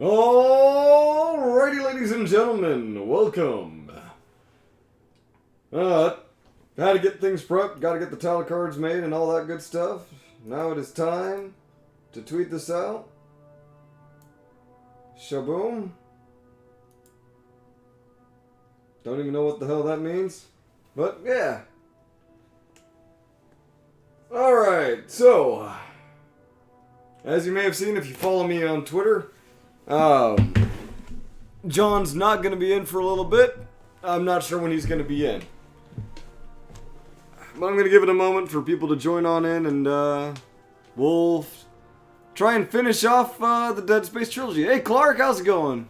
Alrighty, ladies and gentlemen, welcome. Had to get things prepped, gotta get the title cards made and all that good stuff. Now it is time to tweet this out. Shaboom. Don't even know what the hell that means, but yeah. Alright, so, as you may have seen if you follow me on Twitter, John's not going to be in for a little bit. I'm not sure when he's going to be in. But I'm going to give it a moment for people to join on in, and we'll try and finish off the Dead Space trilogy. Hey, Clark, how's it going?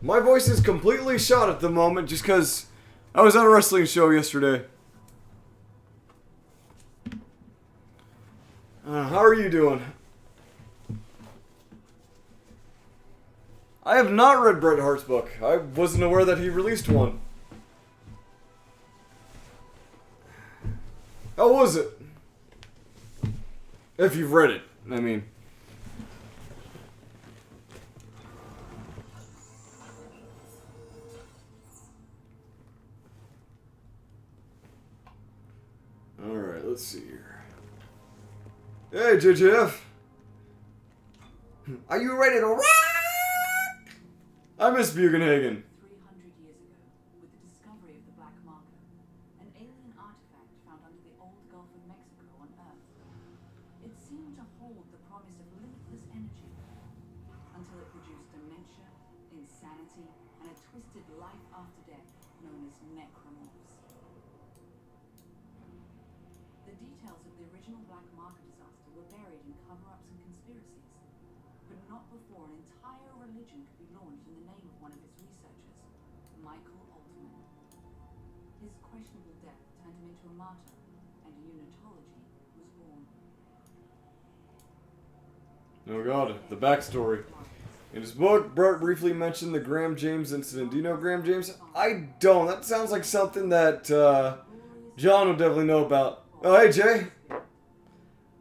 My voice is completely shot at the moment just because I was at a wrestling show yesterday. How are you doing? I have not read Bret Hart's book. I wasn't aware that he released one. How was it? If you've read it, I mean. Alright, let's see here. Hey, JJF. Are you ready to rock? I miss Bugenhagen. 300 years ago, with the discovery of the black marker, an alien artifact found under the old Gulf of Mexico on Earth. It seemed to hold the promise of limitless energy, until it produced dementia, insanity, and a twisted life after death known as necromorphs. The details of the original black marker disaster were buried in cover-ups and conspiracies, but not before an entire religion could be launched in the name of one of its researchers, Michael Altman. His questionable death turned him into a martyr, and unitology was born. Oh god, the backstory. In his book, Brett briefly mentioned the Graham James incident. Do you know Graham James? I don't. That sounds like something that John would definitely know about. Oh, hey, Jay.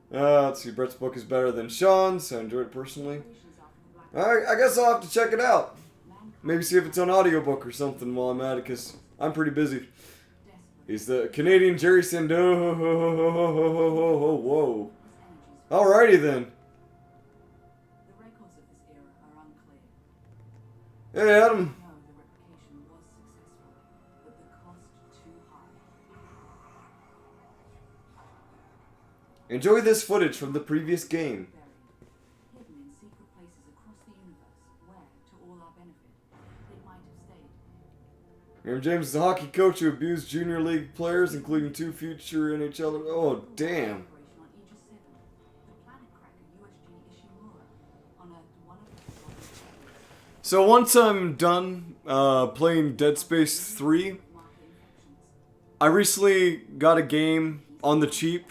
Let's see. Brett's book is better than Sean's. I enjoyed it personally. Alright, I guess I'll have to check it out. Maybe see if it's on audiobook or something while I'm at it, because I'm pretty busy. He's the Canadian Jerry Sando. Whoa. Alrighty then. The records of this era are unclear. Hey, Adam. No, the replication was successful, but the cost too high. Enjoy this footage from the previous game. Hidden in secret places across the universe, where, to all our benefit, it might have stayed. Graham James is a hockey coach who abused junior league players, including 2 future NHL. Oh, damn. Operation on Aegis 7, the planet cracker USG Ishimura unearthed one of the So once I'm done playing Dead Space 3, marker infections. I recently got a game on the cheap,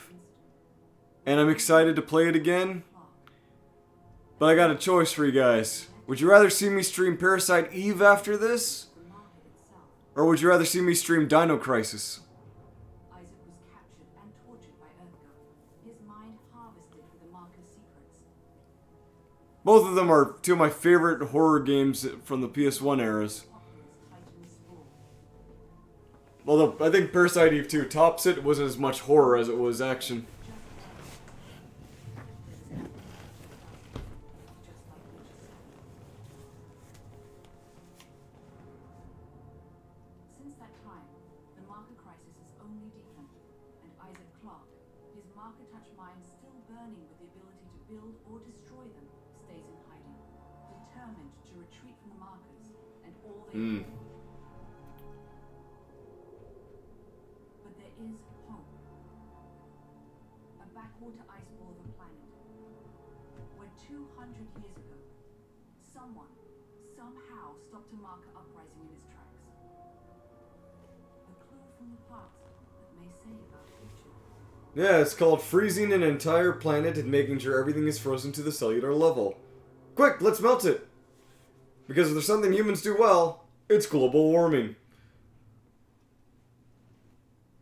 and I'm excited to play it again. But I got a choice for you guys. Would you rather see me stream Parasite Eve after this? The marker itself. Or would you rather see me stream Dino Crisis? Isaac was captured and tortured by EarthGov. His mind harvested for the marker's secrets. Both of them are 2 of my favorite horror games from the PS1 eras. Populace Titan's Spore. Although I think Parasite Eve 2 tops it. It wasn't as much horror as it was action. Just like Aegis 7. Since that time, the marker crisis has only deepened, and Isaac Clarke, his marker-touch mind still burning with the ability to build or destroy them, stays in hiding, determined to retreat from the markers and all they hold. But there is hope. A backwater ice ball of a planet, where 200 years ago, someone, somehow stopped a marker uprising in its tracks. A clue from the past that may save our future. Yeah, it's called freezing an entire planet and making sure everything is frozen to the cellular level. Quick, let's melt it! Because if there's something humans do well, it's global warming.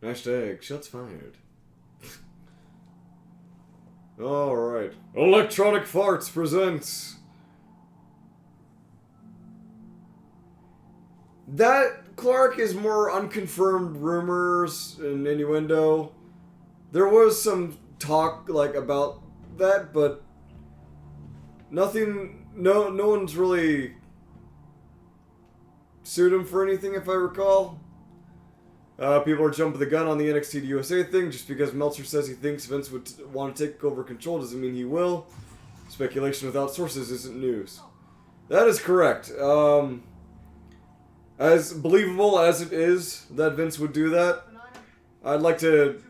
Hashtag shots fired. Alright. Electronic Farts presents That, Clark, is more unconfirmed rumors and innuendo. There was some talk, like, about that, but nothing, no one's really sued him for anything, if I recall. People are jumping the gun on the NXT to USA thing. Just because Meltzer says he thinks Vince would want to take over control doesn't mean he will. Speculation without sources isn't news. That is correct. As believable as it is that Vince would do that, I'd like to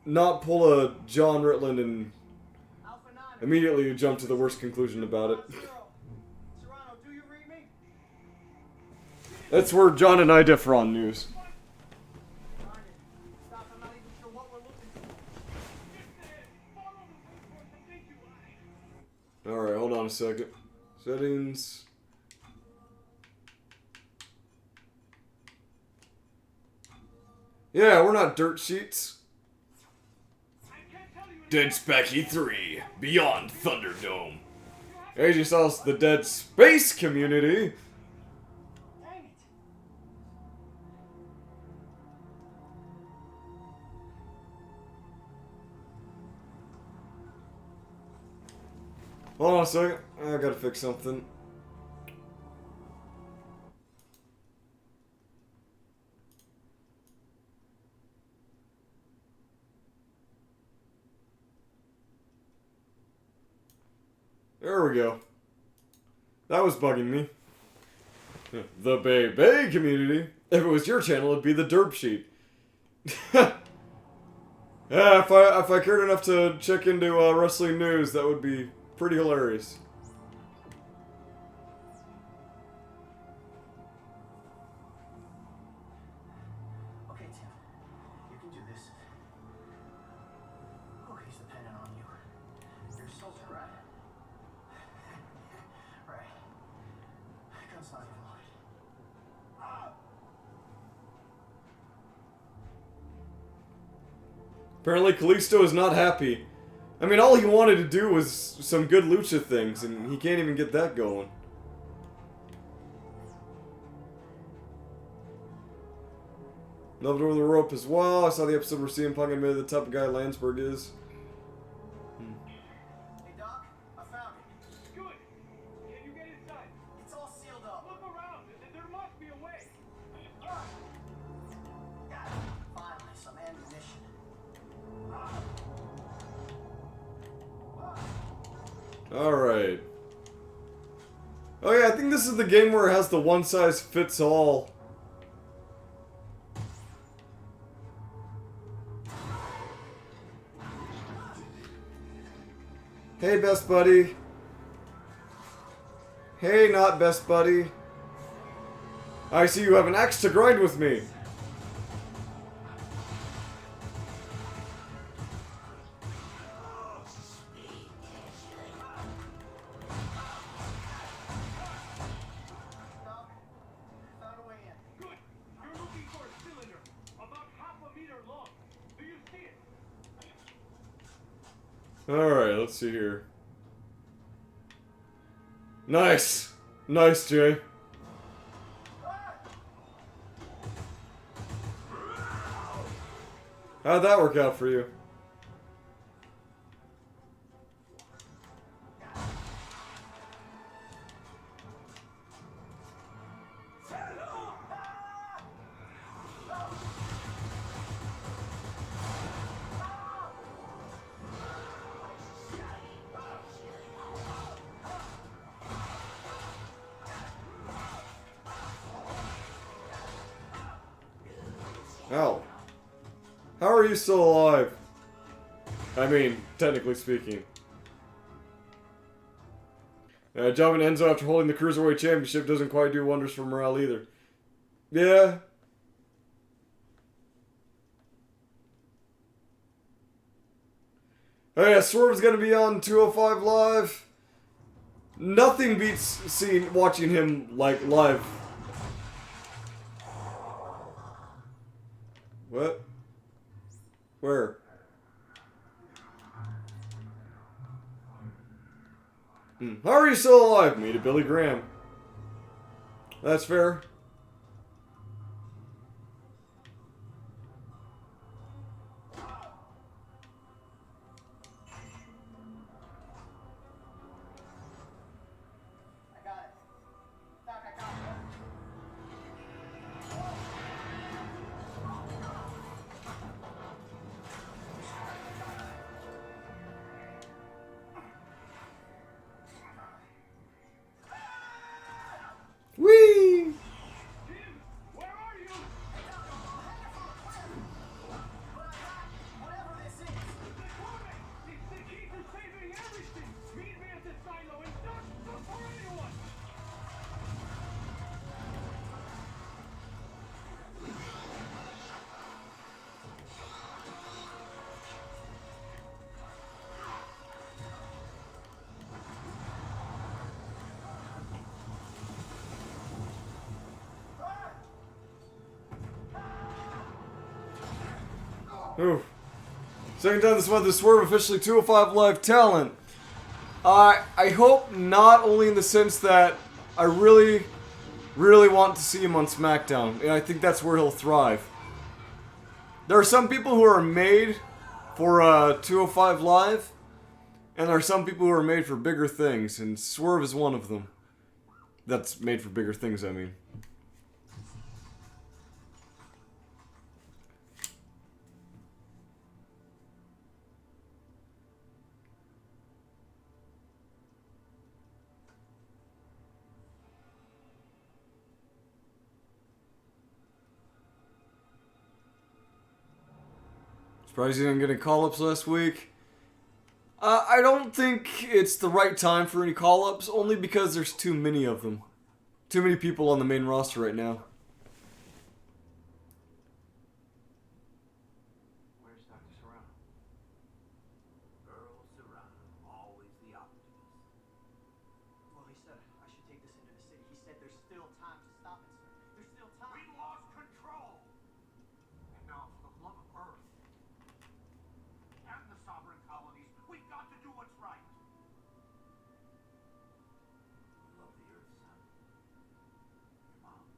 not pull a John Ritland and immediately jump to the worst conclusion about it. That's where John and I differ on news. Alright, hold on a second. Settings. Yeah, we're not dirt sheets. Dead Specky 3, Beyond Thunderdome. AJ Styles, the Dead Space Community. Hold on a second. I gotta fix something. There we go. That was bugging me. The Bay community. If it was your channel, it'd be the Derb sheet. Yeah, if I cared enough to check into wrestling news, that would be pretty hilarious. Okay, Tim. You can do this. Oh, he's dependent on you. You're a soldier, right? Right. Gun's not even loaded. Apparently, Kalisto is not happy. I mean, all he wanted to do was some good lucha things, and he can't even get that going. Loved Over the Rope as well. I saw the episode where CM Punk admitted the type of guy Landsberg is. Hey, Doc. I found it. Good. Can you get inside? It's all sealed up. Look around. There must be a way. Finally, some ammunition. Alright. Oh yeah, I think this is the game where it has the one-size-fits-all. Hey, best buddy. Hey, not best buddy. I see you have an axe to grind with me. Doc, found a way in. Good. You're looking for a cylinder about half a meter long. Do you see it? Alright, let's see here. Nice! Nice, Jay. How'd that work out for you? Ow. How are you still alive? I mean, technically speaking. Jobbing Enzo after holding the Cruiserweight Championship doesn't quite do wonders for morale either. Yeah. Oh yeah, Swerve's gonna be on 205 Live. Nothing beats watching him, like, live. What? Where? How are you still alive? Me to Billy Graham. That's fair. Ooh. Second time this month, the Swerve officially 205 Live talent. I hope not only in the sense that I really want to see him on SmackDown, and I think that's where he'll thrive. There are some people who are made for 205 Live, and there are some people who are made for bigger things, and Swerve is one of them. That's made for bigger things, I mean. Surprised he didn't get any call-ups last week. I don't think it's the right time for any call-ups, only because there's too many of them. Too many people on the main roster right now. Where's Dr. Serrano? Earl Serrano, always the optimist. Well, he said I should take this into the city. He said there's still time to stop it, sir. There's still time. We lost control. And now, for the love of Earth and the sovereign colonies, we've got to do what's right. Love the Earth, son. Your mom and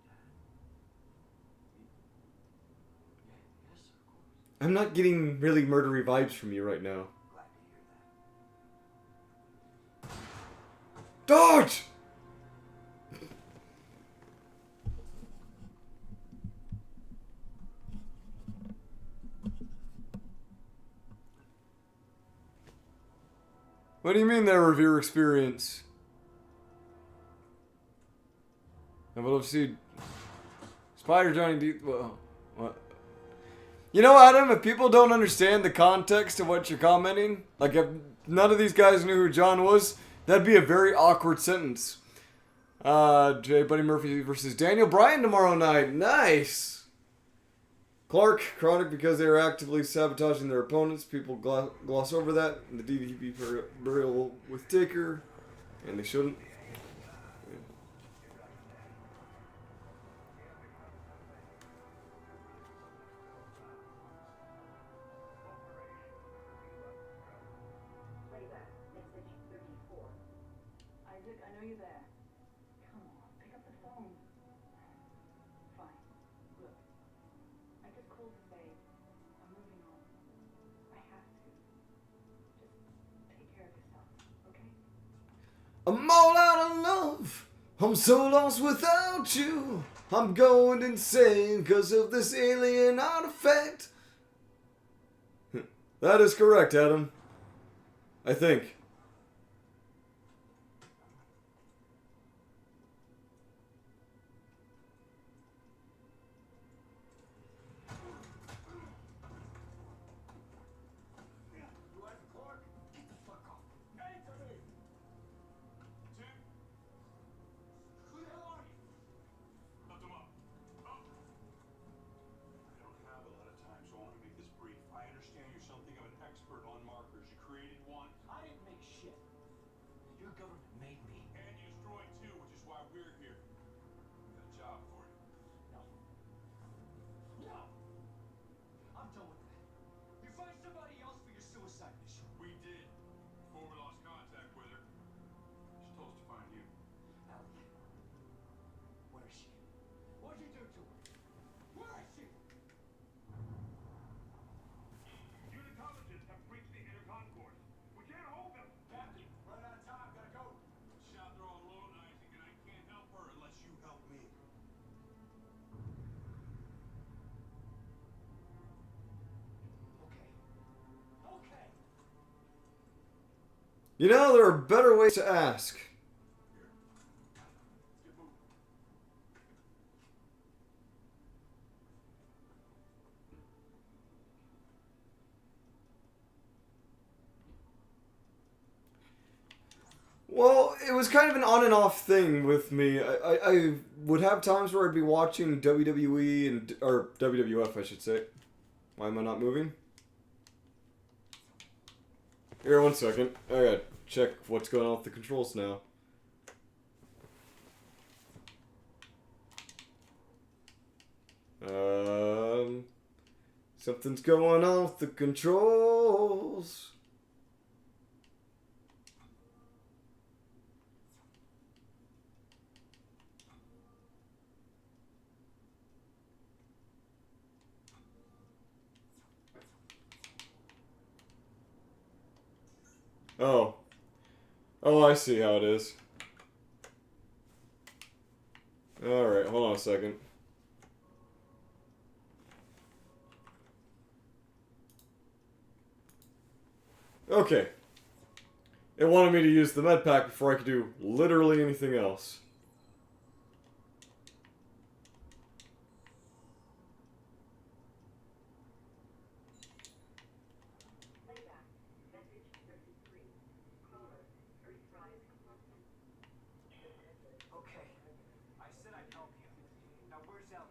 dad. Yes, sir, of course. I'm not getting really murdery vibes from you right now. Glad to hear that. Dodge! What do you mean there, Revere experience? I would have seen Spider Johnny D. Well, what? You know, Adam, if people don't understand the context of what you're commenting, like if none of these guys knew who John was, that'd be a very awkward sentence. J. Buddy Murphy versus Daniel Bryan tomorrow night. Nice. Clark, Chronic, because they are actively sabotaging their opponents. People gloss over that. And the DDP burial with Taker. And they shouldn't. Playback, message 34. Isaac, I know you're there. Come on, pick up the phone. Fine. Look, I just called to say I'm moving on. I have to. Just take care of yourself, okay? I'm all out of love. I'm so lost without you. I'm going insane because of this alien artifact. That is correct, Adam. I think. You like Clark? Get the fuck off. Answer me! Tim? Who the hell are you? Lift him up. Up! I don't have a lot of time, so I want to make this brief. I understand you're something of an expert on markers. You created one. I didn't make shit. Your government made me. And you destroyed two, which is why we're here. We got a job for you. No. No! I'm done with that. You find somebody else for your suicide mission. We did. Before we lost contact with her. She told us to find you. Ellie. Where is she? What'd you do to her? Where is she? Unitologists have breached the inner concourse. We can't hold them. Captain, running out of time. Gotta go. Shot they're all alone, Isaac, and I can't help her unless you help me. Okay. Okay. You know, there are better ways to ask. Get moving. Well, it was kind of an on and off thing with me. I would have times where I'd be watching WWE or WWF, I should say. Why am I not moving? Here, one second. I gotta check what's going on with the controls now. Something's going on with the controls. Oh. Oh, I see how it is. Alright, hold on a second. Okay. It wanted me to use the med pack before I could do literally anything else. Okay. I said I'd help you. Now where's Ellie?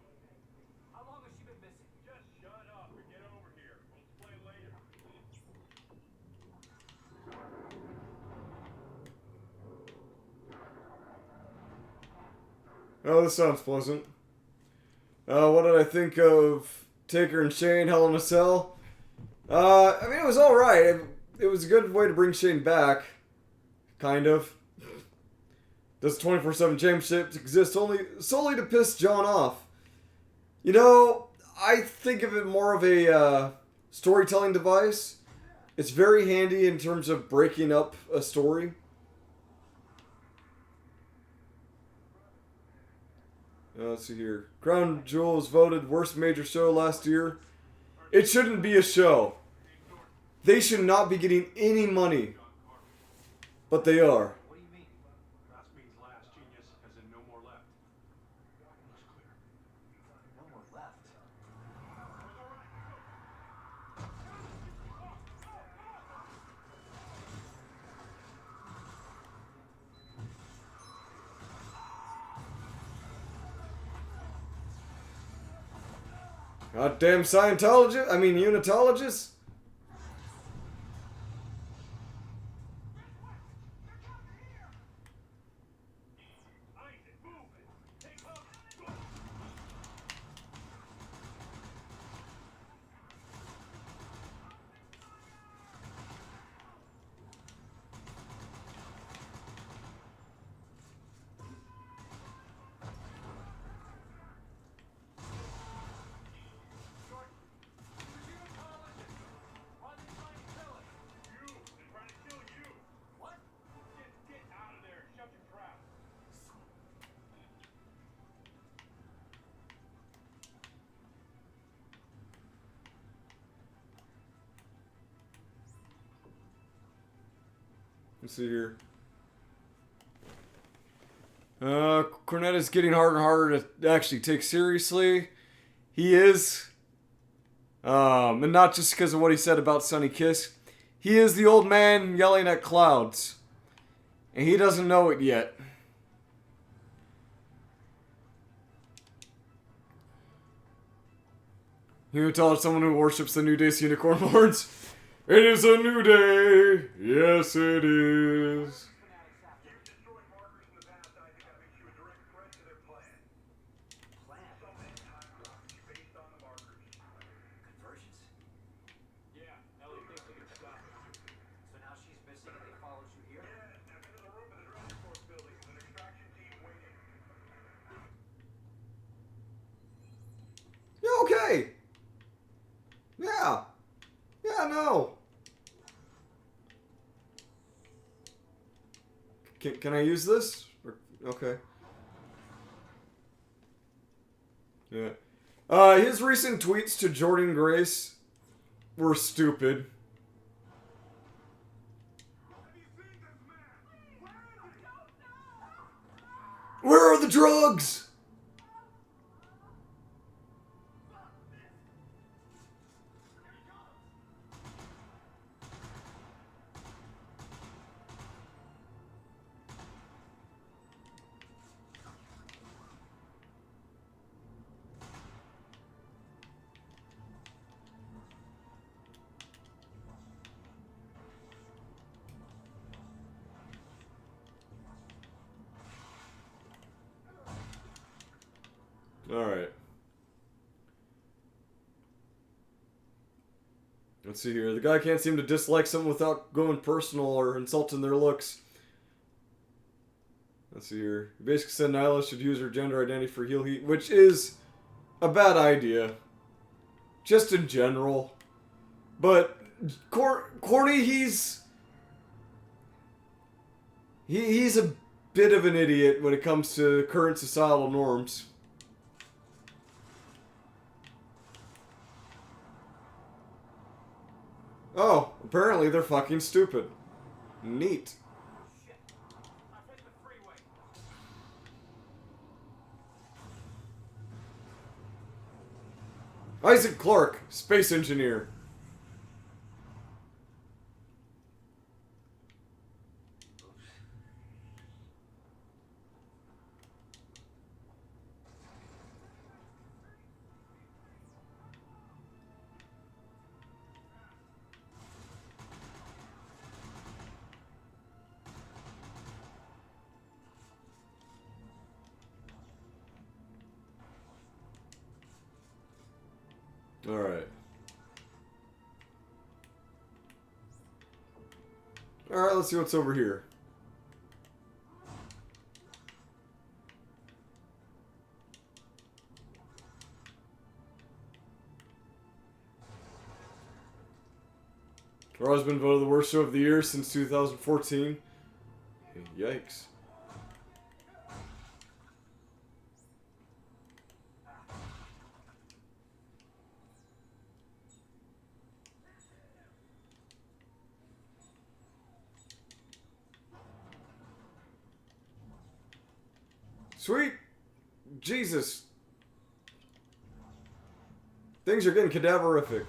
How long has she been missing? Just shut up and get over here. We'll explain later. Oh, this sounds pleasant. What did I think of Taker and Shane, Hell in a Cell? I mean, it was alright. It was a good way to bring Shane back. Kind of. Does 24/7 championships exist solely to piss John off? You know, I think of it more of a storytelling device. It's very handy in terms of breaking up a story. Let's see here. Crown Jewel was voted worst major show last year. It shouldn't be a show. They should not be getting any money. But they are. What do you mean? Last means last, genius, as in no more left. Looks clear. No more left. Goddamn Scientologist. I mean, Unitologist. Isaac, move it. Take cover. Why are they trying to kill us? You! They're trying to kill you! What? Get out of there! Shut your trap! Let's see here. Cornette is getting harder and harder to actually take seriously. He is. And not just because of what he said about Sonny Kiss. He is the old man yelling at clouds. And he doesn't know it yet. You would tell someone who worships the New Day's unicorn horns. It is a new day. Yes, it is. Fanatics after You've destroyed markers in the past, and I think that makes you a direct threat to their plan. plan. Some end-time prophecy based on the markers. Conversions. Yeah, Ellie thinks we can stop it. So now she's missing and they followed you here? Yeah, step into the room of the drone force building. There's an extraction team waiting. Yeah, okay. Yeah. Yeah, no. Can I use this? Okay. Yeah. His recent tweets to Jordan Grace were stupid. Have you seen this man? Where is he? Where are the drugs? All right. Let's see here. The guy can't seem to dislike someone without going personal or insulting their looks. Let's see here. He basically said Nyla should use her gender identity for heel heat, which is a bad idea. Just in general. But Corny, he's a bit of an idiot when it comes to current societal norms. Oh, apparently they're fucking stupid. Neat. Shit. I've hit the freeway. Isaac Clarke, space engineer. Alright. Alright, let's see what's over here. Raw's been voted the worst show of the year since 2014. Yikes. Sweet Jesus. Things are getting cadaverific.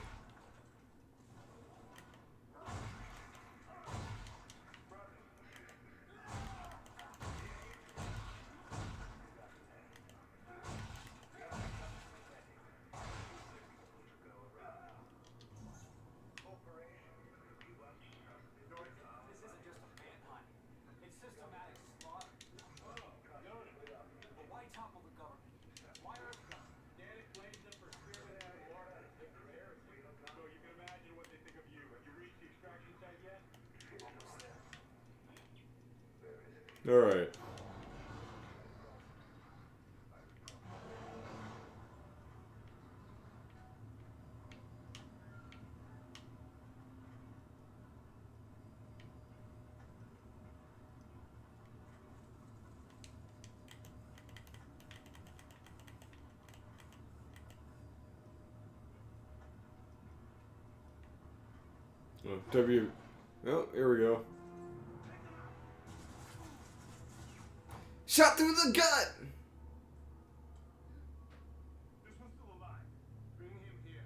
This isn't just a manhunt. It's systematic slaughter. But why topple the government? Why are the government? Dad blames them for spearheading the war to take the heresy. So you can imagine what they think of you. Have you reached the extraction site yet? Almost there. Alright. Oh, here we go. Shot through the gut! This one's still alive. Bring him here.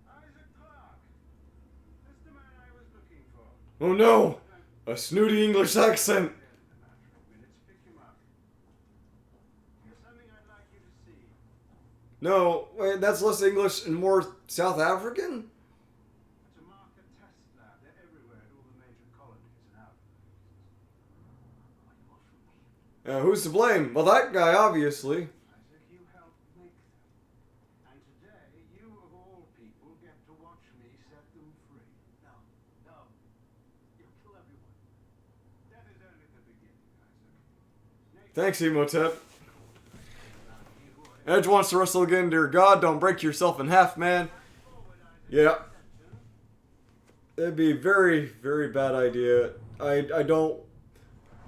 Isaac Clarke. This is the man I was looking for. Oh no! A snooty English accent! Minutes, pick him up. Here's something I'd like you to see. No, wait, that's less English and more South African? To mark a test lab. They're everywhere at all the major colonies and outposts. What do you want from me? Who's to blame? Well, that guy, obviously. Isaac, you helped make them. And today, you of all people get to watch me set them free. No, no. You'll kill everyone. Death is only the beginning, Isaac. Thanks, Emotep. Edge wants to wrestle again, dear God. Don't break yourself in half, man. Yeah. It'd be a very, very bad idea. I don't...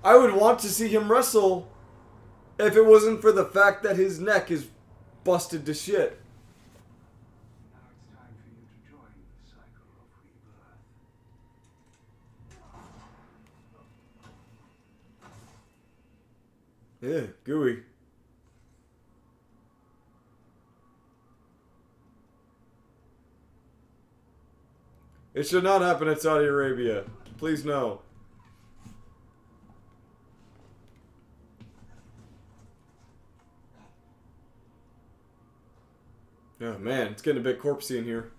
I would want to see him wrestle if it wasn't for the fact that his neck is busted to shit. Now it's time for you to join the cycle of rebirth. Yeah, gooey. It should not happen in Saudi Arabia. Please no. Oh man, it's getting a bit corpsey in here.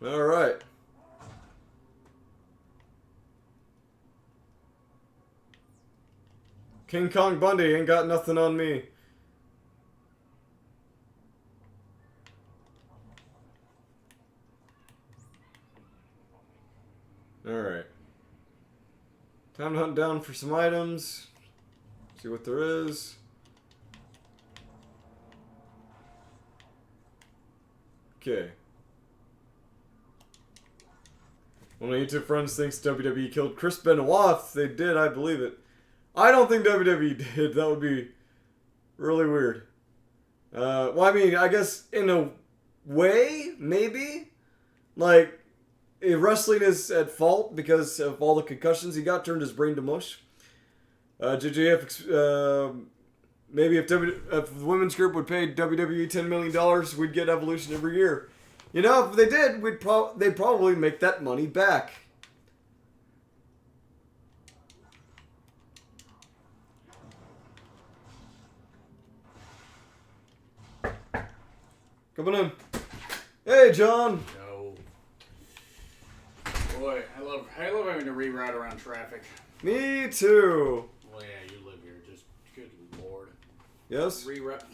All right. King Kong Bundy ain't got nothing on me. Alright. Time to hunt down for some items. See what there is. Okay. One of my YouTube friends thinks WWE killed Chris Benoit. If they did, I believe it. I don't think WWE did. That would be really weird. Well, I mean, I guess in a way, maybe. Like, if wrestling is at fault because of all the concussions he got, turned his brain to mush. JJF, maybe if the women's group would pay WWE $10 million, we'd get Evolution every year. You know, if they did, they'd probably make that money back. Coming in. Hey, John. No. Boy, I love having to reroute around traffic. Me too. Well, yeah, you live here. Just good lord. Yes. Reroute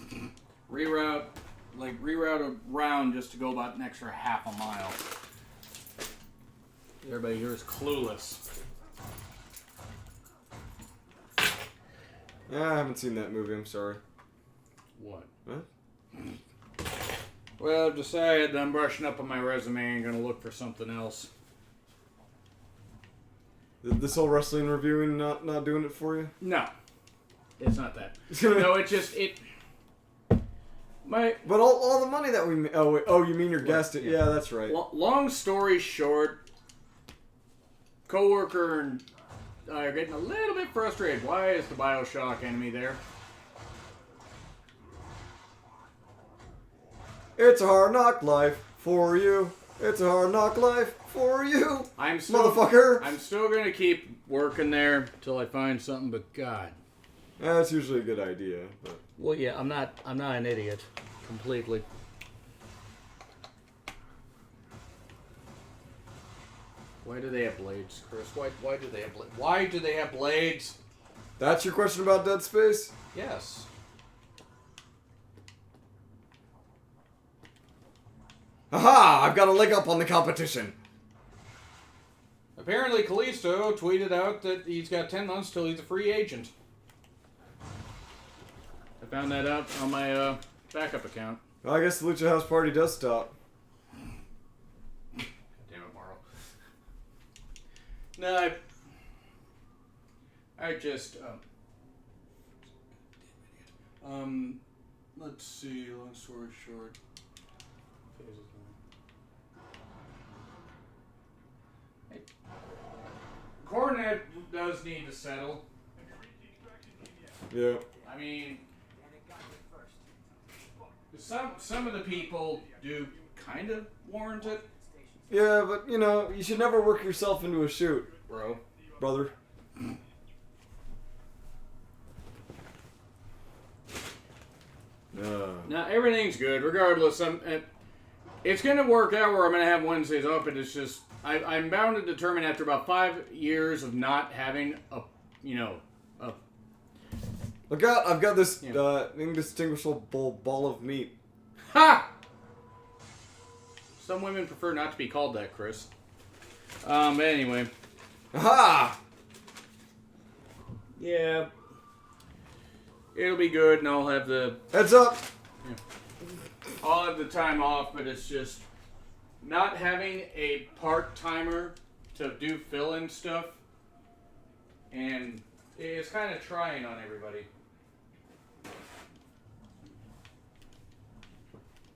around just to go about an extra half a mile. Everybody here is clueless. Yeah, I haven't seen that movie. I'm sorry. What? Huh? Well, I've decided that I'm brushing up on my resume and going to look for something else. This whole wrestling reviewing not doing it for you? No. It's not that. No, But all the money that we made... Oh, you mean your guest? Yeah, that's right. Long story short, coworker and I are getting a little bit frustrated. Why is the Bioshock enemy there? It's a hard knock life for you. It's a hard knock life for you. Motherfucker. I'm still going to keep working there till I find something, but God. That's usually a good idea. But. Well, yeah, I'm not an idiot. Completely. Why do they have blades, Chris? Why do they have blades? Why do they have blades? That's your question about Dead Space? Yes. Aha! I've got a leg up on the competition. Apparently, Kalisto tweeted out that he's got 10 months till he's a free agent. I found that out on my backup account. Well, I guess the Lucha House Party does stop. Damn it, Marl. No, I just let's see. Long story short. Hey. Cornet does need to settle. Yeah. I mean, some of the people do kind of warrant it. Yeah, but you know, you should never work yourself into a shoot, brother. Now everything's good, regardless. It's gonna work out where I'm gonna have Wednesdays open. It's just I'm bound to determine after about 5 years of not having a. Look out! I've got this indistinguishable ball of meat. Ha! Some women prefer not to be called that, Chris. But anyway. Aha! Yeah. It'll be good, and I'll have the... Heads up! Yeah. I'll have the time off, but it's just... Not having a part-timer to do fill-in stuff, and it's kind of trying on everybody.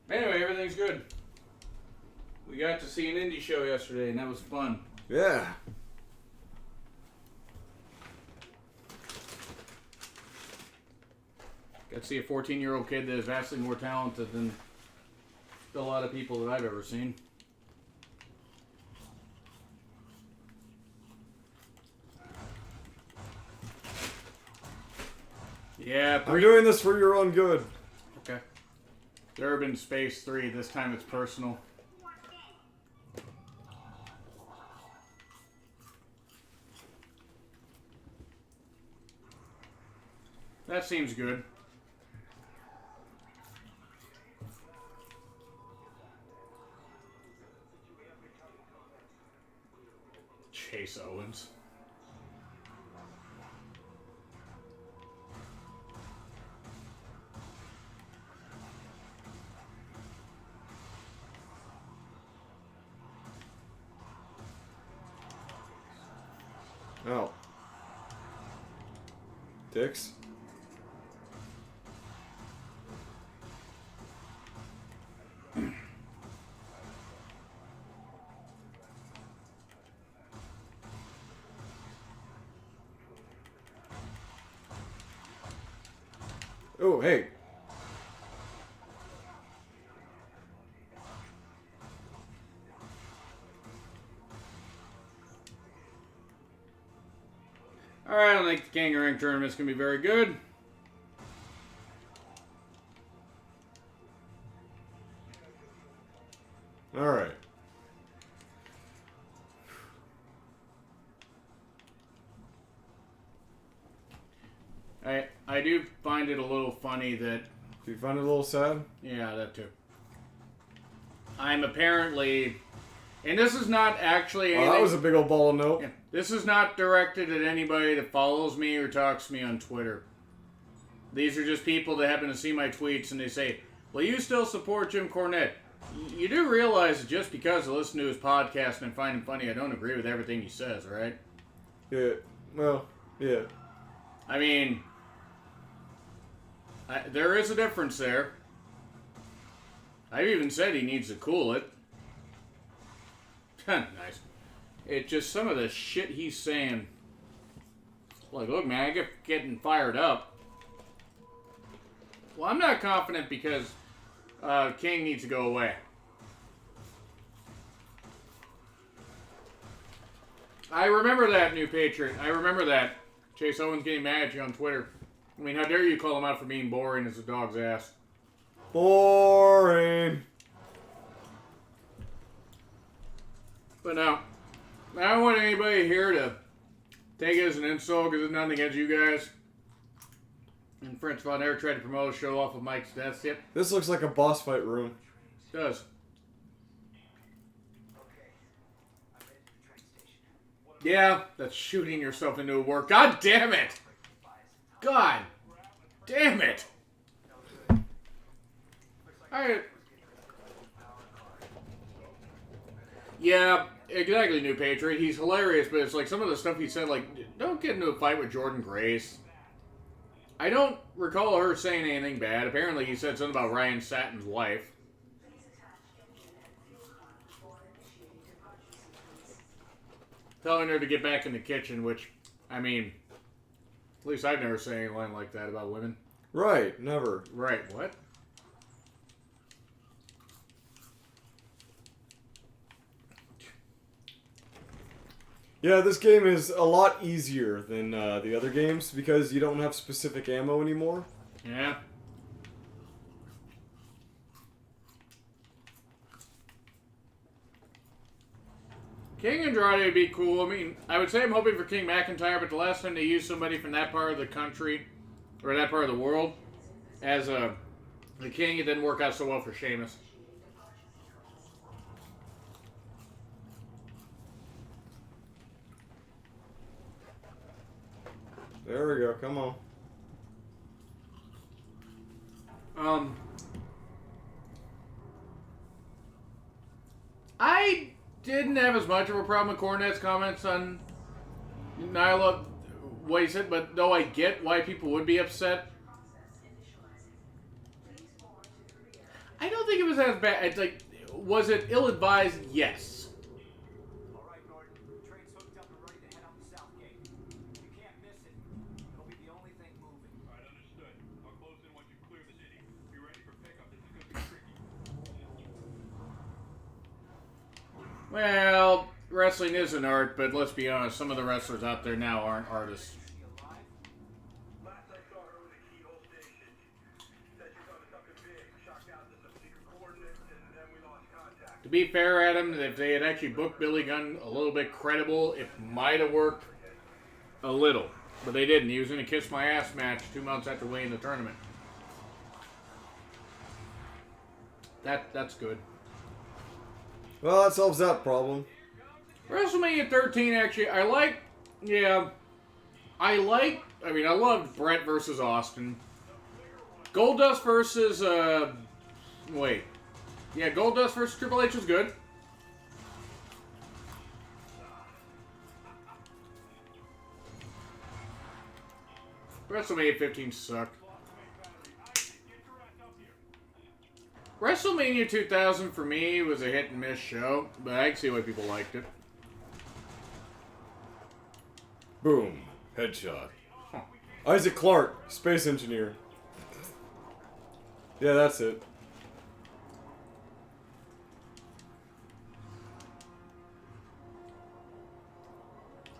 Anyway, everything's good. We got to see an indie show yesterday, and that was fun. Yeah. Got to see a 14-year-old kid that is vastly more talented than a lot of people that I've ever seen. Yeah, I'm doing this for your own good. Okay. Derb in Space 3, this time it's personal. That seems good. Chase Owens. Oh. Dicks. Oh, hey. Alright, I don't think the King of Ring tournament's going to be very good. Alright. I do find it a little funny that... Do you find it a little sad? Yeah, that too. I'm apparently... And this is not actually... Oh, that was a big old ball of note. Yeah, this is not directed at anybody that follows me or talks to me on Twitter. These are just people that happen to see my tweets and they say, well, you still support Jim Cornette. You do realize that just because I listen to his podcast and find him funny, I don't agree with everything he says, right? Yeah. Well, yeah. I mean, there is a difference there. I've even said he needs to cool it. Nice. It just, some of the shit he's saying. Like, look, man, I get getting fired up. Well, I'm not confident because King needs to go away. I remember that, New Patriot. I remember that. Chase Owens getting mad at you on Twitter. I mean, how dare you call him out for being boring as a dog's ass. Boring. But no, I don't want anybody here to take it as an insult because it's nothing against you guys. And French Von Erich tried to promote a show off of Mike's death. Yep, This looks like a boss fight room. it does. Yeah, that's shooting yourself into a work. God damn it! God damn it! Yeah, exactly, New Patriot. He's hilarious, but it's like some of the stuff he said, like, don't get into a fight with Jordan Grace. I don't recall her saying anything bad. Apparently he said something about Ryan Satin's wife. Telling her to get back in the kitchen, which, I mean, at least I've never said anything like that about women. Right, never. Right, what? Yeah, this game is a lot easier than the other games because you don't have specific ammo anymore. Yeah. King Andrade would be cool. I mean, I would say I'm hoping for King McIntyre, but the last time they used somebody from that part of the country, or that part of the world, as the king, it didn't work out so well for Sheamus. There we go, come on. I didn't have as much of a problem with Cornette's comments on Nyla, what he said, but though I get why people would be upset. I don't think it was as bad. It's like, was it ill-advised? Yes. All right, Norton. Train's hooked up and ready to head out the south gate. You can't miss it. It'll be the only thing moving. All right, understood. I'll close in once you clear the city. Be ready for pickup. This is gonna be tricky. Well, wrestling is an art, but let's be honest, some of the wrestlers out there now aren't artists. Last I saw her was a keyhole station. Said she was on something big. Shocked out to some secret coordinates, and then we lost contact. To be fair, Adam, if they had actually booked Billy Gunn a little bit credible, it might have worked a little. But they didn't. He was in a kiss my ass match 2 months after winning the tournament. That's good. Well, that solves that problem. WrestleMania 13, actually, I loved Brett versus Austin. Goldust versus, Goldust versus Triple H was good. WrestleMania 15 sucked. WrestleMania 2000 for me was a hit and miss show, but I can see why people liked it. Boom. Headshot. Isaac Clarke, space engineer. Yeah, that's it.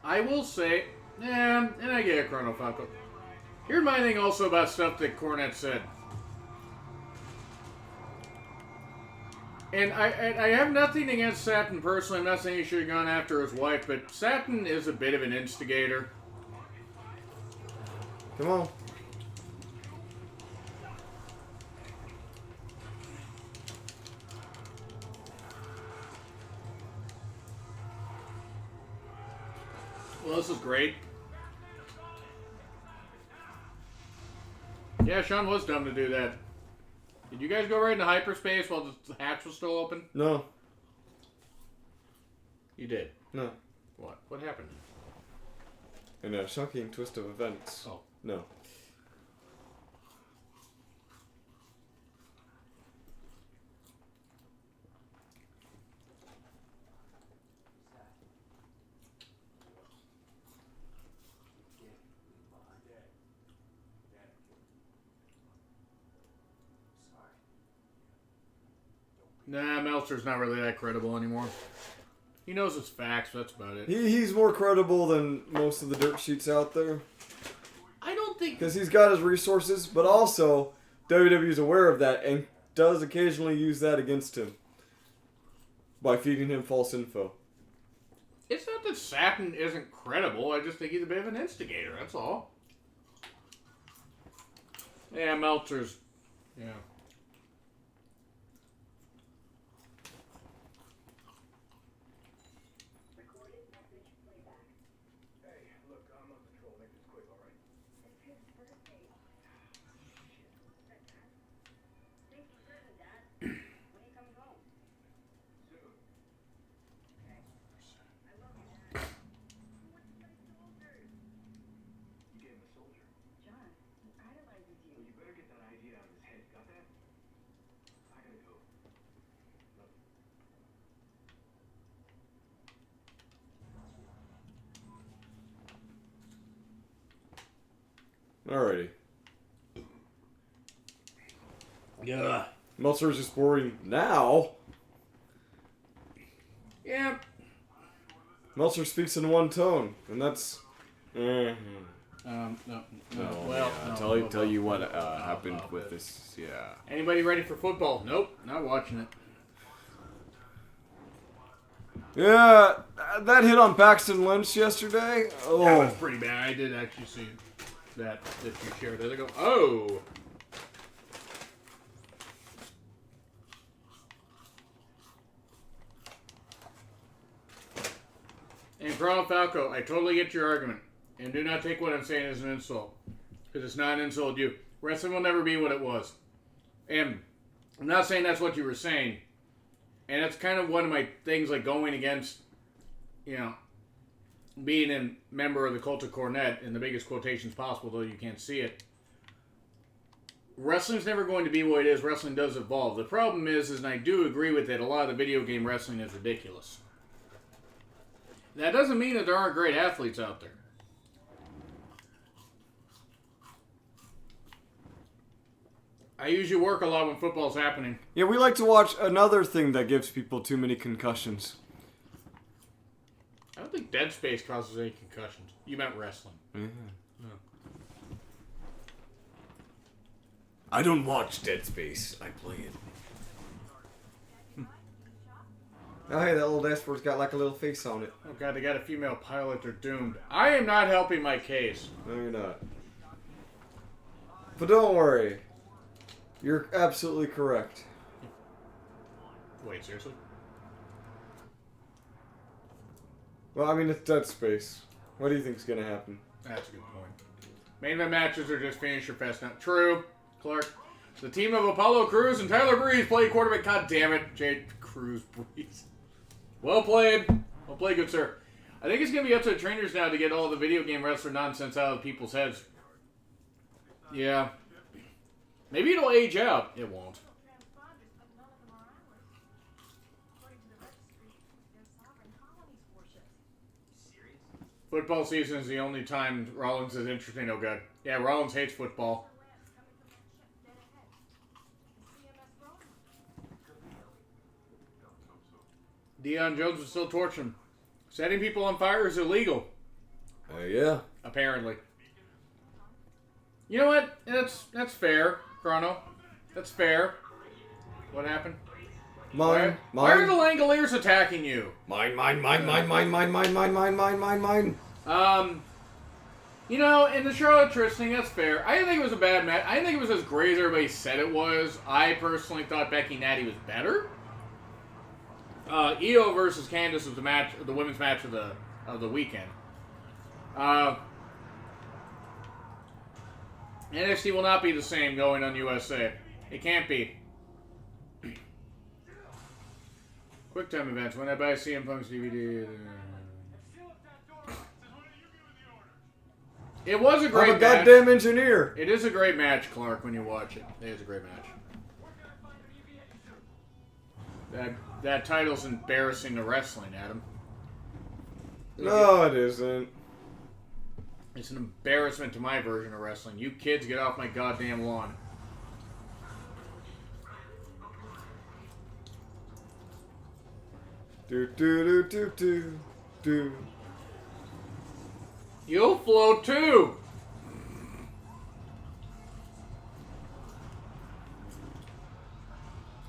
I will say, and I get a Chrono Falco. Here's my thing also about stuff that Cornette said. And I have nothing against Satin personally. I'm not saying he should have gone after his wife, but Satin is a bit of an instigator. Come on. Well, this is great. Yeah, Sean was dumb to do that. Did you guys go right into hyperspace while the hatch was still open? No. You did. No. What? What happened? In a shocking twist of events. Oh. No. Nah, Meltzer's not really that credible anymore. He knows his facts, that's about it. He's more credible than most of the dirt sheets out there. I don't think... Because he's got his resources, but also WWE is aware of that and does occasionally use that against him by feeding him false info. It's not that Satin isn't credible, I just think he's a bit of an instigator, that's all. Yeah, Meltzer's... Yeah. Alrighty. Yeah. Meltzer's just boring now. Yeah. Meltzer speaks in one tone, and that's... No. Well, I'll tell you what happened with this, yeah. Anybody ready for football? Nope, not watching it. Yeah, that hit on Paxton Lynch yesterday. Oh. That was pretty bad. I did actually see that you shared. There they go. Oh! And Chrono Falco, I totally get your argument. And do not take what I'm saying as an insult. Because it's not an insult to you. Wrestling will never be what it was. And I'm not saying that's what you were saying. And that's kind of one of my things, like going against, being a member of the cult of Cornette in the biggest quotations possible, though you can't see it. Wrestling's never going to be what it is. Wrestling does evolve. The problem is, and I do agree with it, a lot of the video game wrestling is ridiculous. That doesn't mean that there aren't great athletes out there. I usually work a lot when football's happening. Yeah, we like to watch another thing that gives people too many concussions. I don't think Dead Space causes any concussions. You meant wrestling. Mm-hmm. No. I don't watch Dead Space. I play it. Oh, hey, that little dashboard's got like a little face on it. Oh god, they got a female pilot. They're doomed. I am not helping my case. No, you're not. But don't worry. You're absolutely correct. Wait, seriously? Well, I mean, it's Dead Space. What do you think's gonna happen? That's a good point. Main event matches are just finisher fest now. True, Clark. The team of Apollo Crews and Tyler Breeze play quarterback. God damn it, Jade Cruz Breeze. Well played. Well played, good sir. I think it's going to be up to the trainers now to get all the video game wrestler nonsense out of people's heads. Yeah. Maybe it'll age out. It won't. Football season is the only time Rollins is interesting. Oh, God. Yeah, Rollins hates football. Deion Jones was still torching. Setting people on fire is illegal. Yeah. Apparently. You know what? That's fair, Chrono. That's fair. What happened? Mine. Why are the Langoliers attacking you? Mine. You know, in the Charlotte Trish thing, that's fair. I didn't think it was a bad match. I didn't think it was as great as everybody said it was. I personally thought Becky Natty was better. Io versus Candice was the women's match of the weekend. NXT will not be the same going on USA. It can't be. QuickTime events. When I buy CM Punk's DVD. It was a great I'm a match. goddamn engineer. It is a great match, Clark, when you watch it. It is a great match. That title's embarrassing to wrestling, Adam. No, it isn't. It's an embarrassment to my version of wrestling. You kids get off my goddamn lawn. Do. You'll float too!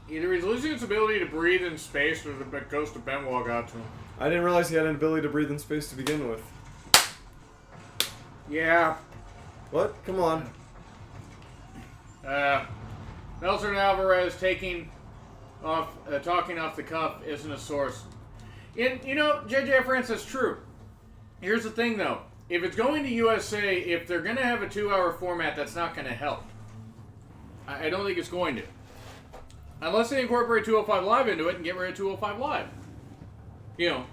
Either he's losing his ability to breathe in space or the ghost of Benoit got to him. I didn't realize he had an ability to breathe in space to begin with. Yeah. What? Come on. Meltzer and Alvarez talking off the cuff isn't a source. And, you know, JJ France, that's true. Here's the thing, though. If it's going to USA, if they're going to have a 2-hour format, that's not going to help. I don't think it's going to. Unless they incorporate 205 Live into it and get rid of 205 Live. You know.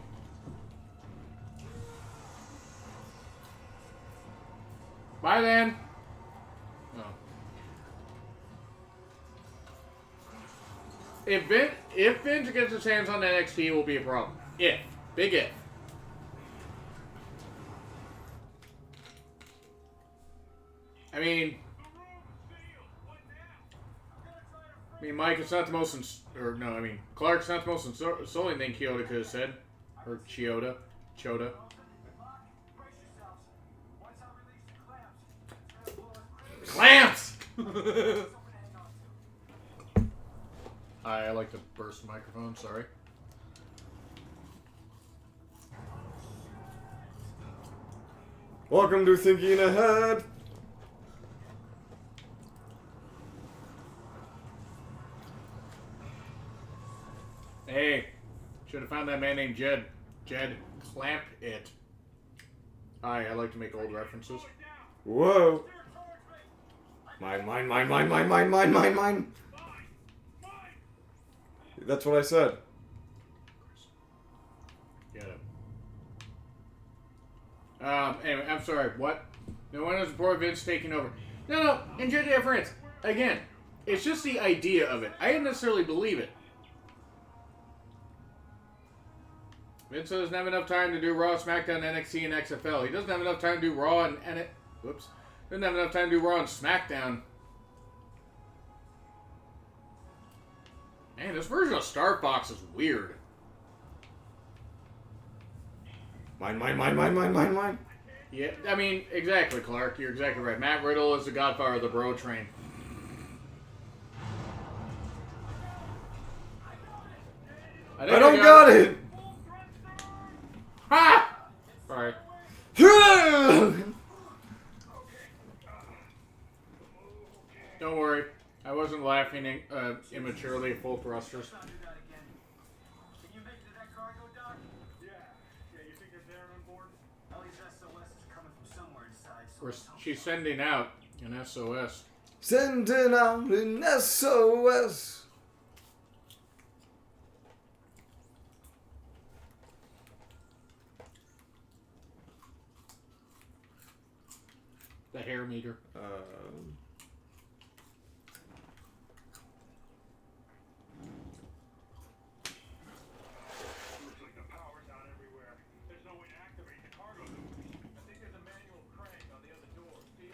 Bye then. Oh. If Vince gets his hands on NXT, it will be a problem. If. Big if. I mean, Mike, it's not the most, Clark's not the most insulting thing Chioda could have said. Or Chioda. Clamps! I like to burst the microphone, sorry. Welcome to Thinking Ahead. Hey, should have found that man named Jed. Jed, clamp it. Hi, I like to make old references. Whoa. Mine. That's what I said. Get it. Anyway, I'm sorry, what? No one has reported Vince taking over. No, and JJ France, again, it's just the idea of it. I didn't necessarily believe it. Vince doesn't have enough time to do Raw, SmackDown, NXT, and XFL. He doesn't have enough time to do Raw and doesn't have enough time to do Raw and SmackDown. Man, this version of Star Fox is weird. Mine. Yeah, I mean, exactly, Clark. You're exactly right. Matt Riddle is the godfather of the bro train. I don't got it. Ha! Alright. Don't worry. I wasn't laughing immaturely at full thrusters. Can you make it to that cargo dock? Yeah, you think they're there on board? Ellie's SOS is coming from somewhere inside. So She's sending out an SOS. Sending out an SOS. The hair meter. Looks like the power's out everywhere. There's no way to activate the cargo doors. I think there's a manual crank on the other door. Steve?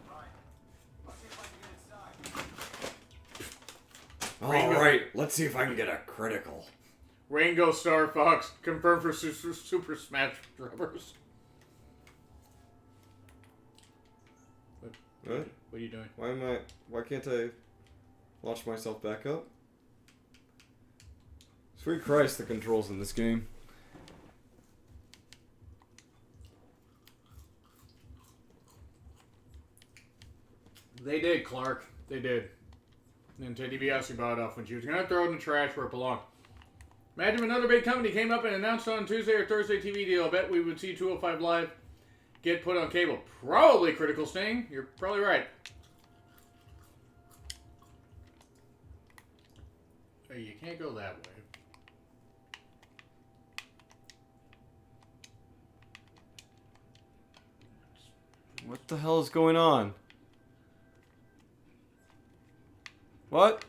Right. I'll see if I can get inside. Alright, let's see if I can get a critical. Rango Star Fox confirmed for Super Smash Brothers. What? What are you doing? Why can't I launch myself back up? Sweet Christ, the controls in this game. They did, Clark. They did. And Teddy DiBiase bought it off when she was going to throw it in the trash where it belonged. Imagine if another big company came up and announced on Tuesday or Thursday TV deal. I bet we would see 205 Live get put on cable. Probably Critical Sting. You're probably right. Hey, you can't go that way. What the hell is going on? What?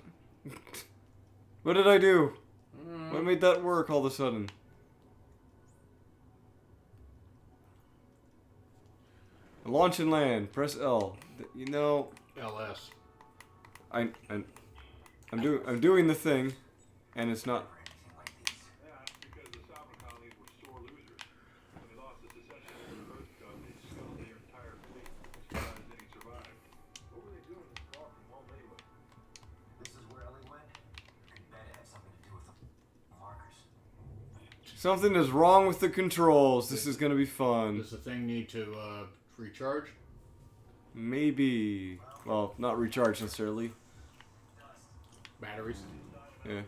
What did I do? What made that work all of a sudden? Launch and land. Press L. You know, LS. I'm doing the thing, and it's not. Yeah, because the sovereign colonies were sore losers. When they lost the secession and the Earth Dog, they scuttled their entire fleet. Surprised any survived. What were they doing this far from home anyway? This is where Ellie went? Could bet it had something to do with the markers. Something is wrong with the controls. This is gonna be fun. Does the thing need to recharge? Maybe. Well, not recharge necessarily. Batteries? Yeah.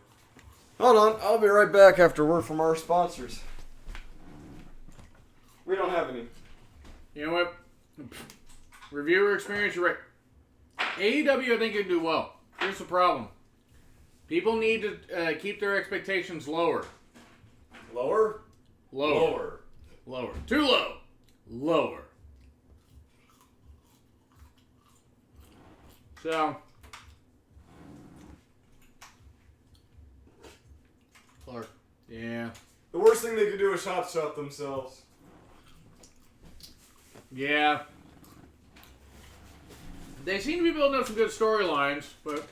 Hold on, I'll be right back after word from our sponsors. We don't have any. You know what? Reviewer experience, you're right. AEW, I think, can do well. Here's the problem. People need to keep their expectations lower. Lower? Lower. Lower. Too low. Lower. So, Clark. Yeah. The worst thing they could do is hot shot themselves. Yeah. They seem to be building up some good storylines, but...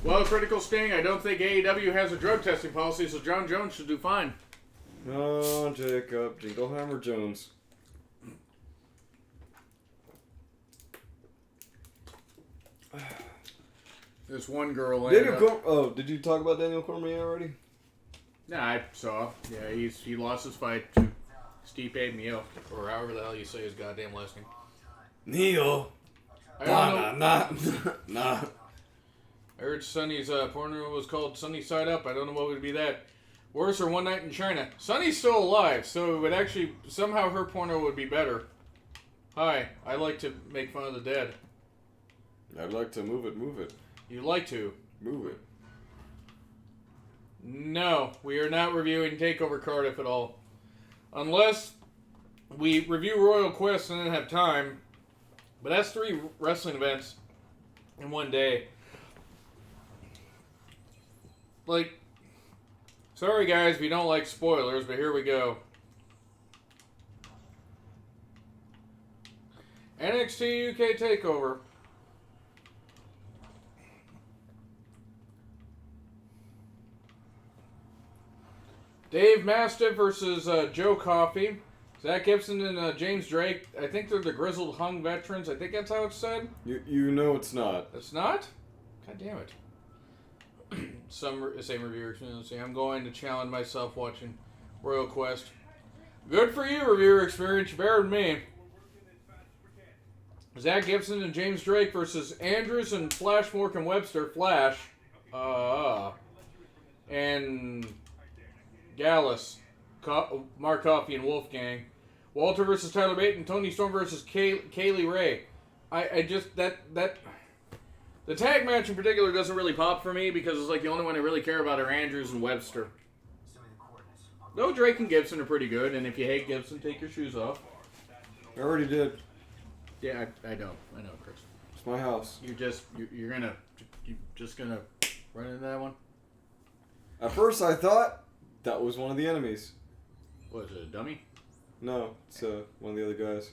Well, Critical Sting, I don't think AEW has a drug testing policy, so John Jones should do fine. No, Jacob. Jingleheimer Jones. This one girl... did you talk about Daniel Cormier already? Nah, I saw. Yeah, he lost his fight to Stipe Miocic, or however the hell you say his goddamn last name. Neo. I don't know. Nah. I heard Sonny's porno was called Sunny Side Up. I don't know what would be that. Worse or One Night in China. Sunny's still alive, so it would actually... Somehow her porno would be better. Hi, I like to make fun of the dead. I'd like to move it. You like to? Move it. No, we are not reviewing TakeOver Cardiff at all. Unless we review Royal Quest and then have time. But that's 3 wrestling events in one day. Like, sorry guys if you don't like spoilers, but here we go. NXT UK TakeOver. Dave Mastiff versus Joe Coffey. Zach Gibson and James Drake. I think they're the Grizzled Hung Veterans. I think that's how it's said. You know it's not. It's not? God damn it. same reviewer experience. I'm going to challenge myself watching Royal Quest. Good for you, reviewer experience. You're better than me. Zach Gibson and James Drake versus Andrews and Flash Morgan Webster. Flash. And Gallus. Mark Coffey and Wolfgang. Walter versus Tyler Bate and Tony Storm versus Kaylee Ray. I just that the tag match in particular doesn't really pop for me because it's like the only one I really care about are Andrews and Webster. Though Drake and Gibson are pretty good, and if you hate Gibson, take your shoes off. I already did. Yeah, I know, Chris. It's my house. You're just gonna run into that one. At first, I thought that was one of the enemies. Was it a dummy? No, it's one of the other guys.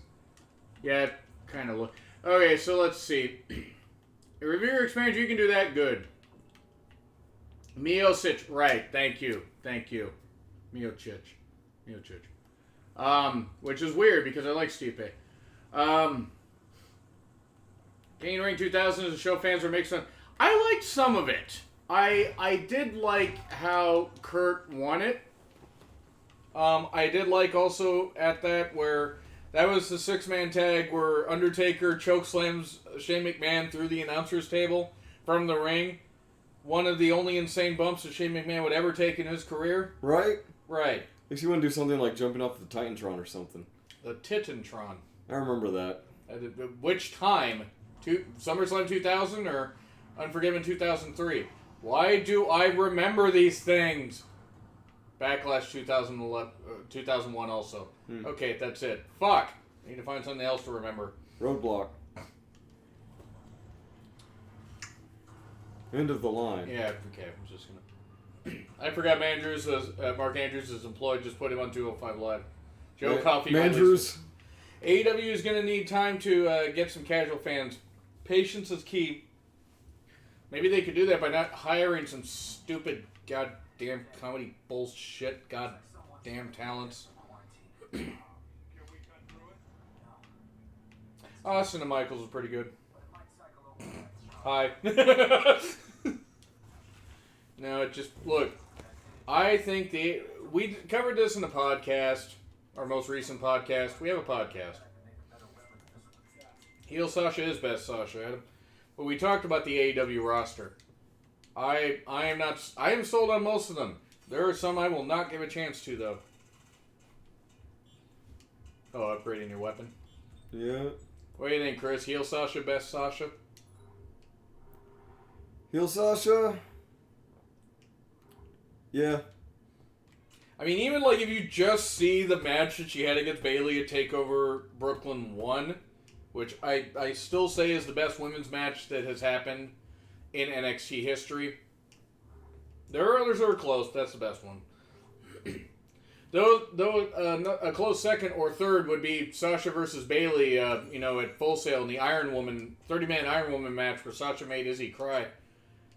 Yeah, it kind of look. Okay, so let's see. Reviewer experience, you can do that good. Miocic, right? Thank you. Miocic. Which is weird because I like Stipe. King Ring 2000 is a show fans were mixed on. I liked some of it. I did like how Kurt won it. I did like also at that where that was the 6-man tag where Undertaker chokeslams Shane McMahon through the announcer's table from the ring. One of the only insane bumps that Shane McMahon would ever take in his career. Right? Right. Makes you want to do something like jumping off the Titantron or something. The Titantron. I remember that. Which time? SummerSlam 2000 or Unforgiven 2003? Why do I remember these things? Backlash 2001 also. Okay, that's it. Fuck. I need to find something else to remember. Roadblock. End of the line. Yeah, okay. I'm just gonna. I forgot Mark Andrews is employed. Just put him on 205 Live. Joe Coffey. Andrews. AEW is gonna need time to get some casual fans. Patience is key. Maybe they could do that by not hiring some stupid goddamn comedy bullshit, goddamn talents. Austin and Michaels is pretty good. Hi. No, look. I think we covered this in the podcast, our most recent podcast. We have a podcast. Heel Sasha is best Sasha, Adam. But we talked about the AEW roster. I am sold on most of them. There are some I will not give a chance to though. Oh, upgrading your weapon. Yeah. What do you think, Chris? Heel Sasha, best Sasha? Heel Sasha? Yeah. I mean, even like if you just see the match that she had against Bayley at TakeOver Brooklyn 1, which I still say is the best women's match that has happened in NXT history. There are others that are close, but that's the best one. Though a close second or third would be Sasha versus Bayley, at Full Sail in the 30-man Iron Woman match where Sasha made Izzy cry.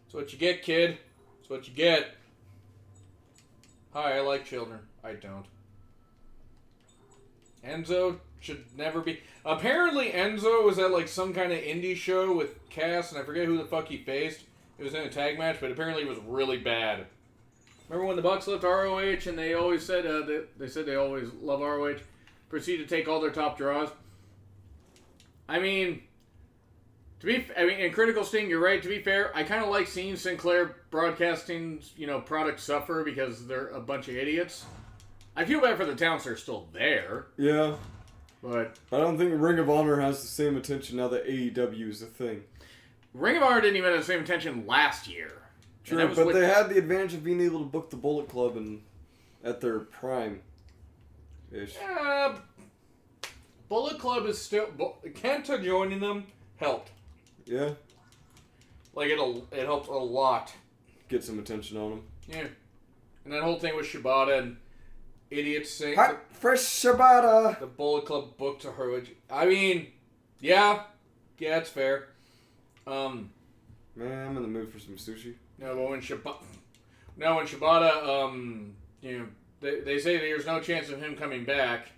That's what you get, kid. That's what you get. Hi, I like children. I don't. Enzo should never be... Apparently Enzo was at like some kind of indie show with Cass, and I forget who the fuck he faced. It was in a tag match, but apparently it was really bad. Remember when the Bucks left ROH and they always said they said they always love ROH, proceed to take all their top draws? I mean, in Critical Sting, you're right. To be fair, I kind of like seeing Sinclair Broadcasting's product suffer because they're a bunch of idiots. I feel bad for the talents that are still there. Yeah. But I don't think Ring of Honor has the same attention now that AEW is a thing. Ring of Honor didn't even have the same attention last year. True, but they had the advantage of being able to book the Bullet Club at their prime-ish. Bullet Club is still... Kenta joining them helped. Yeah? Like, it helped a lot. Get some attention on them. Yeah. And that whole thing with Shibata and idiots saying... Hot, fresh Shibata! The Bullet Club booked to her. I mean, yeah. Yeah, it's fair. Man, I'm in the mood for some sushi. No, but when Shibata, they say there's no chance of him coming back,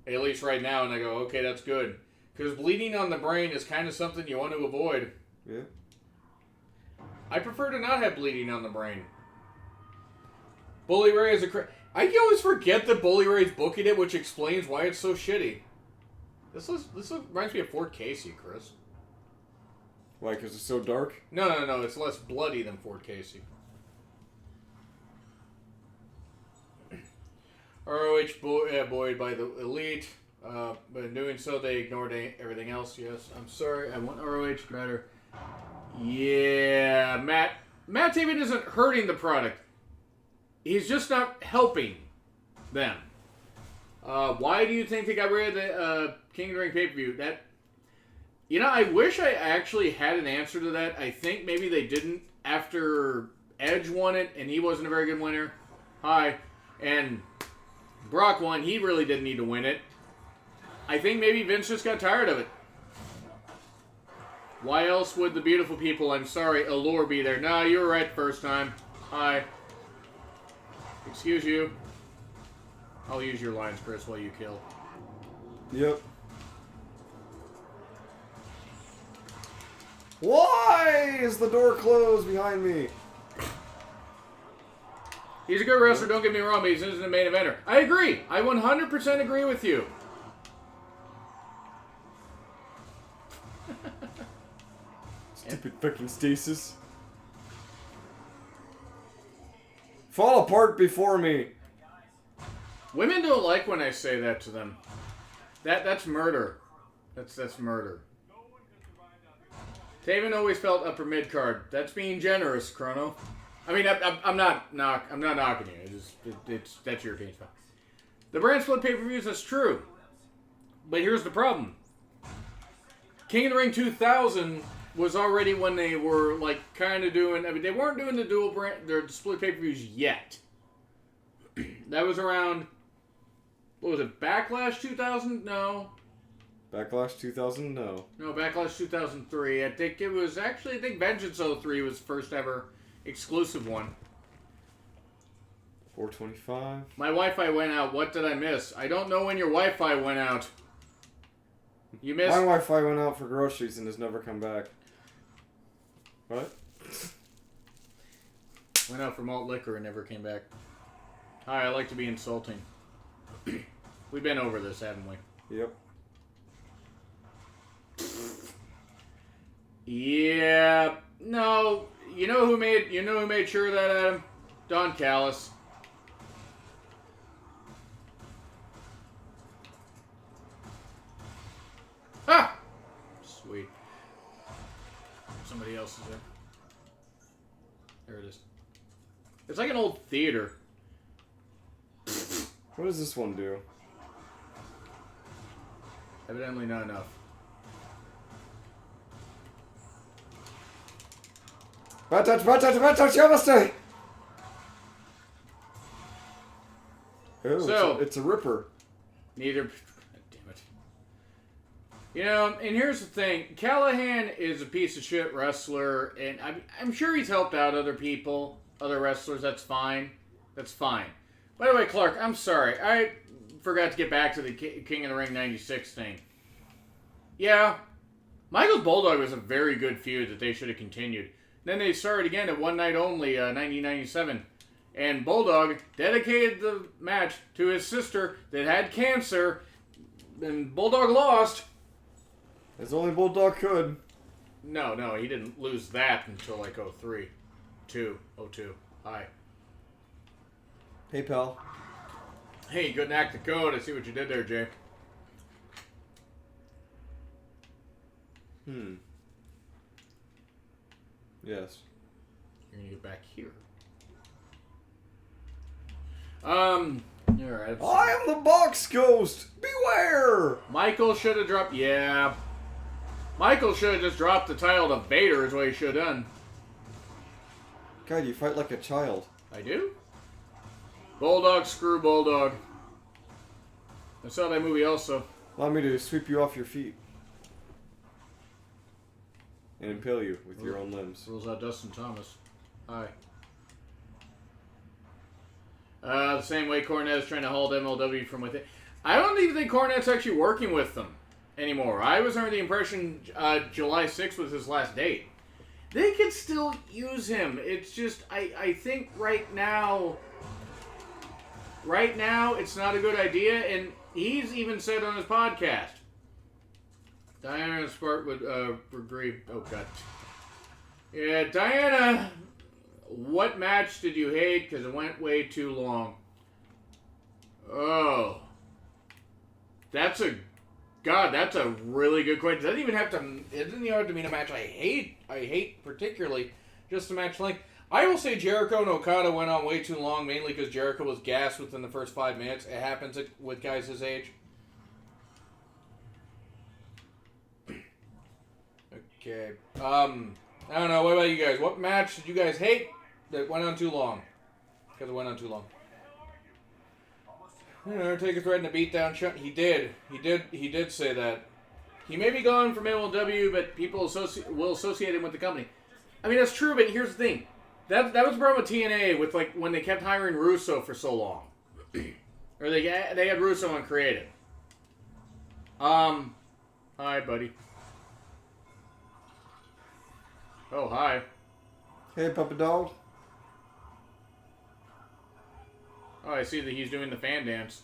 at least right now, and I go, okay, that's good. Because bleeding on the brain is kind of something you want to avoid. Yeah. I prefer to not have bleeding on the brain. Bully Ray is a I always forget that Bully Ray's booking it, which explains why it's so shitty. This reminds me of Fort Casey, Chris. Why, because it's so dark? No. It's less bloody than Fort Casey. ROH buoyed by the Elite. But in doing so, they ignored everything else. Yes, I'm sorry. I want ROH better. Yeah, Matt Taven isn't hurting the product. He's just not helping them. Why do you think they got rid of the King of the Ring pay-per-view? I wish I actually had an answer to that. I think maybe they didn't after Edge won it, and he wasn't a very good winner. And Brock won. He really didn't need to win it. I think maybe Vince just got tired of it. Why else would the beautiful people, I'm sorry, Allure be there? No, you were right first time. Hi. Excuse you. I'll use your lines, Chris, while you kill. Yep. Why is the door closed behind me? He's a good wrestler, don't get me wrong, but he's isn't a main eventer. I agree. I 100% agree with you. Stupid fucking stasis. Fall apart before me. Women don't like when I say that to them. That's murder. That's murder. Taven always felt upper mid card. That's being generous, Chrono. I mean, I'm not knocking you. That's your opinion. The brand split pay-per-views, that's true. But here's the problem. King of the Ring 2000 was already when they were like kind of doing. I mean, they weren't doing the dual brand, their split pay-per-views yet. That was around. What was it? Backlash 2000? No. Backlash 2000? No. No, Backlash 2003. I think it was actually. I think Vengeance 03 was the first ever exclusive one. 425. My Wi-Fi went out. What did I miss? I don't know when your Wi-Fi went out. You missed. My Wi-Fi went out for groceries and has never come back. What? Went out for malt liquor and never came back. Hi, I like to be insulting. We've been over this, haven't we? Yep. Yeah. No. You know who made sure of that, Adam? Don Callis. Ha! Sweet. Somebody else is there. There it is. It's like an old theater. What does this one do? Evidently not enough. Bad touch, you must stay! Oh, So- it's a ripper. Neither. Damn it. You know, and here's the thing. Callahan is a piece of shit wrestler, and I'm sure he's helped out other people, other wrestlers. That's fine. That's fine. By the way, Clark, I'm sorry. I forgot to get back to the King of the Ring 96 thing. Yeah, Michaels Bulldog was a very good feud that they should have continued. Then they started again at One Night Only, 1997. And Bulldog dedicated the match to his sister that had cancer. And Bulldog lost. As only Bulldog could. No, he didn't lose that until like 03. 02. Hi. Hey, pal. Hey, good knack the code. I see what you did there, Jake. Yes. You're gonna get back here. Alright. I am the box ghost! Beware! Michael should have dropped. Yeah. Michael should have just dropped the title to Vader, is what he should have done. God, you fight like a child. I do? Bulldog, screw Bulldog. I saw that movie also. Allow me to sweep you off your feet. And impale you with your own limbs. Rules out Dustin Thomas. Hi. The same way Cornette's trying to hold MLW from within. I don't even think Cornette's actually working with them anymore. I was under the impression July 6th was his last date. They could still use him. It's just, I think right now it's not a good idea, and he's even said on his podcast, Diana and Spark would agree. Oh, God. Yeah, Diana, what match did you hate? Because it went way too long. Oh. That's a really good question. It doesn't even have to mean a match I hate particularly, just a match length. I will say Jericho and Okada went on way too long, mainly because Jericho was gassed within the first 5 minutes. It happens with guys his age. Okay. I don't know. What about you guys? What match did you guys hate that went on too long? Because it went on too long. Undertaker threatened a beatdown. He did say that. He may be gone from MLW, but people will associate him with the company. I mean, that's true, but here's the thing. That was the problem with TNA with like when they kept hiring Russo for so long. Or they had Russo on creative. Hi, buddy. Oh, hi. Hey, puppy dog. Oh, I see that he's doing the fan dance.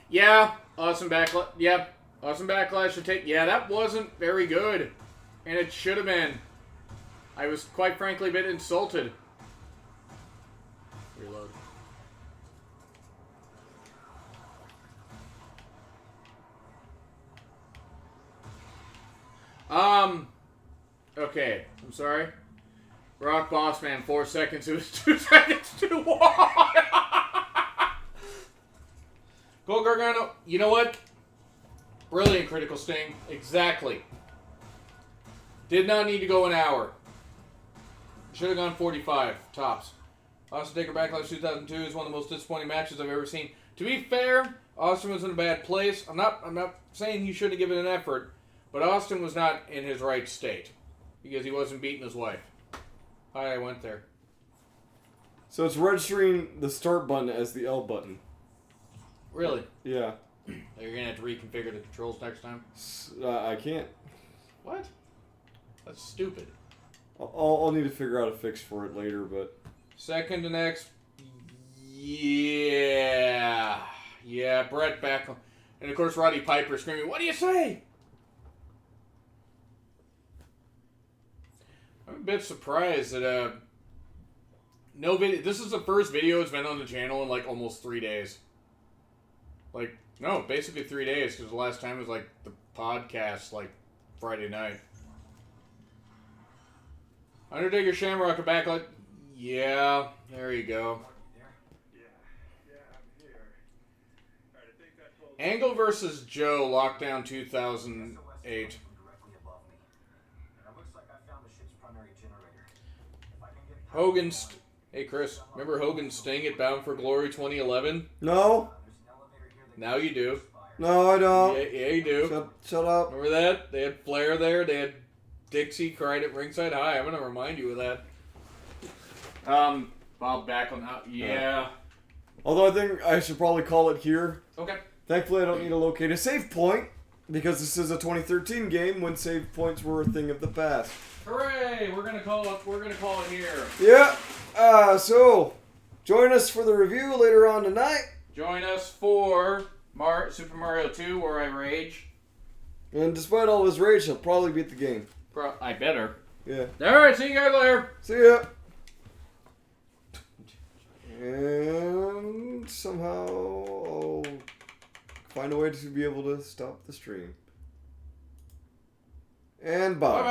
Yeah, awesome backlash. Yeah, awesome backlash to take. Yeah, that wasn't very good. And it should have been. I was quite frankly a bit insulted. Reload. Okay, I'm sorry. Rock Boss Man, 4 seconds. It was 2 seconds too long. Go Gargano. You know what? Brilliant Critical Sting. Exactly. Did not need to go an hour. Should have gone 45 tops. Austin Taker Backlash 2002 is one of the most disappointing matches I've ever seen. To be fair, Austin was in a bad place. I'm not saying he shouldn't have given an effort, but Austin was not in his right state because he wasn't beating his wife. Hi, I went there. So it's registering the start button as the L button. Really? Yeah. You're going to have to reconfigure the controls next time? I can't. What? That's stupid. I'll need to figure out a fix for it later, but... Second to next. Yeah. Yeah, Brett back. And of course, Roddy Piper screaming, "What do you say?" I'm a bit surprised that no video. This is the first video that's been on the channel in like almost 3 days. Like, no, basically 3 days, because the last time was like the podcast, like Friday night. Undertaker Shamrock are back like, yeah, there you go. Angle versus Joe, Lockdown 2008. Hogan's. Hey, Chris. Remember Hogan's Sting at Bound for Glory 2011? No. Now you do. No, I don't. Yeah, you do. Shut up. Remember that? They had Flair there. They had Dixie cried at ringside. Hi, I'm going to remind you of that. Bob Backlund. Yeah. Although I think I should probably call it here. Okay. Thankfully, I don't need to locate a save point because this is a 2013 game when save points were a thing of the past. Hooray! We're gonna call it here. Yeah. So join us for the review later on tonight. Join us for Super Mario 2, where I rage. And despite all his rage, he'll probably beat the game. I better. Yeah. All right. See you guys later. See ya. And somehow I'll find a way to be able to stop the stream. And bye. Bye-bye.